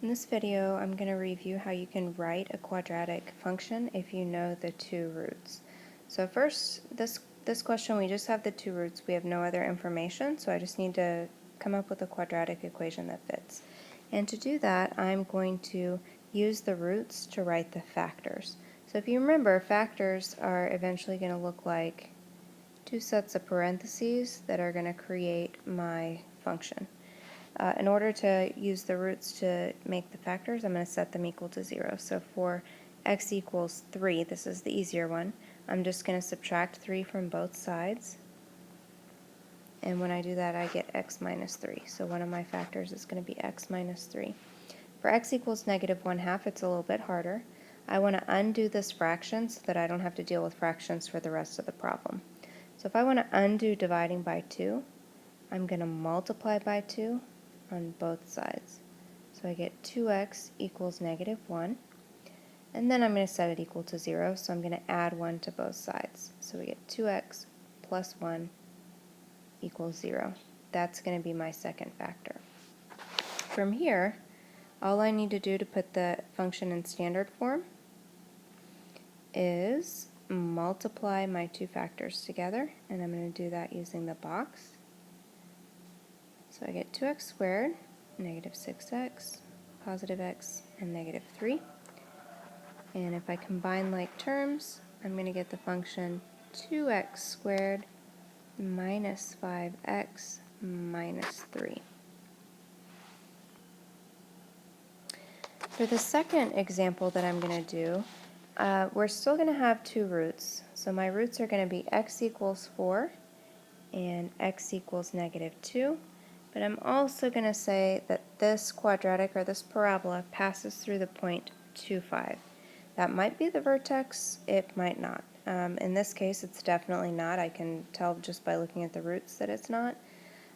In this video, I'm going to review how you can write a quadratic function if you know the two roots. So first, this question, we just have the two roots. We have no other information, so I just need to come up with a quadratic equation that fits. And to do that, I'm going to use the roots to write the factors. So if you remember, factors are eventually going to look like two sets of parentheses that are going to create my function. In order to use the roots to make the factors, I'm going to set them equal to 0. So for x equals 3, this is the easier one, I'm just going to subtract 3 from both sides. And when I do that, I get x minus 3. So one of my factors is going to be x minus 3. For x equals negative 1/2, it's a little bit harder. I want to undo this fraction so that I don't have to deal with fractions for the rest of the problem. So if I want to undo dividing by 2, I'm going to multiply by 2 on both sides. So I get 2x equals negative 1, and then I'm going to set it equal to 0, so I'm going to add 1 to both sides. So we get 2x plus 1 equals 0. That's going to be my second factor. From here, all I need to do to put the function in standard form is multiply my two factors together, and I'm going to do that using the box. So I get 2x squared, negative 6x, positive x, and negative 3. And if I combine like terms, I'm going to get the function 2x squared minus 5x minus 3. For the second example that I'm going to do, we're still going to have two roots. So my roots are going to be x equals 4 and x equals negative 2. But I'm also going to say that this quadratic, or this parabola, passes through the point 2, 5. That might be the vertex, it might not. In this case, it's definitely not. I can tell just by looking at the roots that it's not.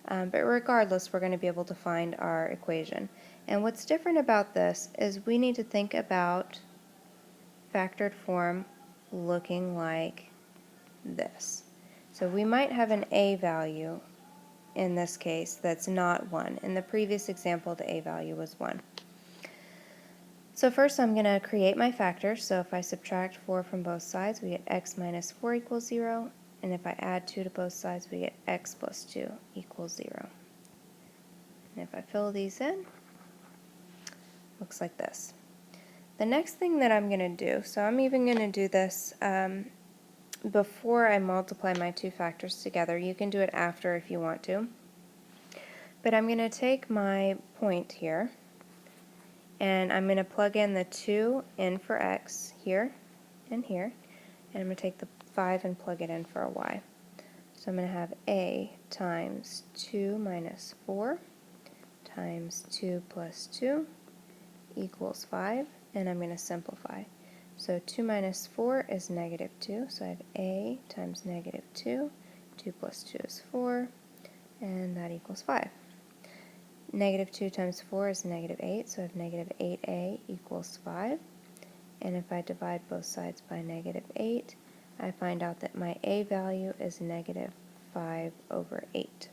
But regardless, we're going to be able to find our equation. And what's different about this is we need to think about factored form looking like this. So we might have an a value in this case that's not 1. In the previous example, the a value was 1. So first I'm going to create my factors. So if I subtract 4 from both sides, we get x minus 4 equals 0. And if I add 2 to both sides, we get x plus 2 equals 0. And if I fill these in, looks like this. The next thing that I'm going to do, so I'm even going to do this before I multiply my two factors together. You can do it after if you want to. But I'm going to take my point here, and I'm going to plug in the 2 in for x here and here, and I'm going to take the 5 and plug it in for a y. So I'm going to have a times 2 minus 4 times 2 plus 2 equals 5, and I'm going to simplify. So 2 minus 4 is negative 2, so I have a times negative 2, 2 plus 2 is 4, and that equals 5. Negative 2 times 4 is negative 8, so I have negative 8a equals 5. And if I divide both sides by negative 8, I find out that my a value is negative 5 over 8.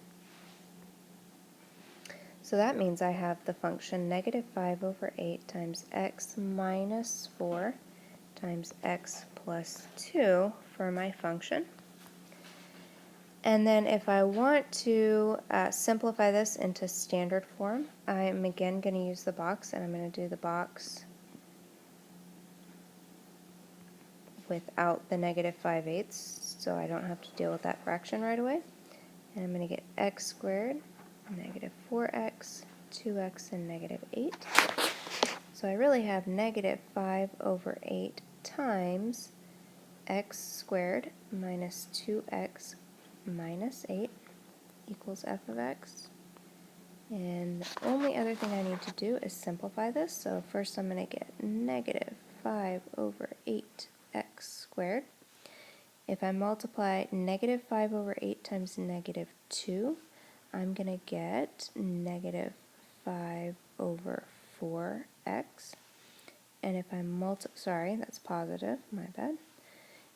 So that means I have the function negative 5 over 8 times x minus 4 times x plus 2 for my function. And then if I want to simplify this into standard form, I'm again going to use the box, and I'm going to do the box without the negative 5/8, so I don't have to deal with that fraction right away. And I'm going to get x squared, negative 4x, 2x, and negative 8. So I really have negative 5 over 8 times x squared minus 2x minus 8 equals f of x. And the only other thing I need to do is simplify this. So first I'm going to get negative 5 over 8x squared. If I multiply negative 5 over 8 times negative 2, I'm going to get negative 5 over 4x. And if I sorry, that's positive, my bad.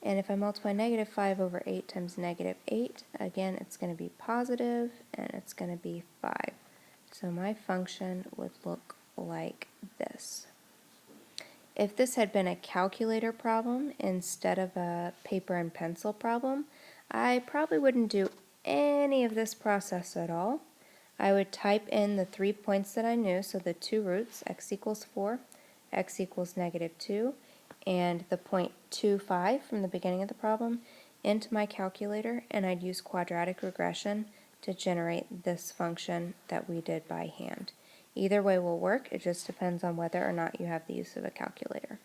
And if I multiply negative 5 over 8 times negative 8, again, it's going to be positive, and it's going to be 5. So my function would look like this. If this had been a calculator problem instead of a paper and pencil problem, I probably wouldn't do any of this process at all. I would type in the 3 points that I knew, so the two roots, x equals 4, x equals -2, and the point 25 from the beginning of the problem into my calculator, and I'd use quadratic regression to generate this function that we did by hand. Either way will work, it just depends on whether or not you have the use of a calculator.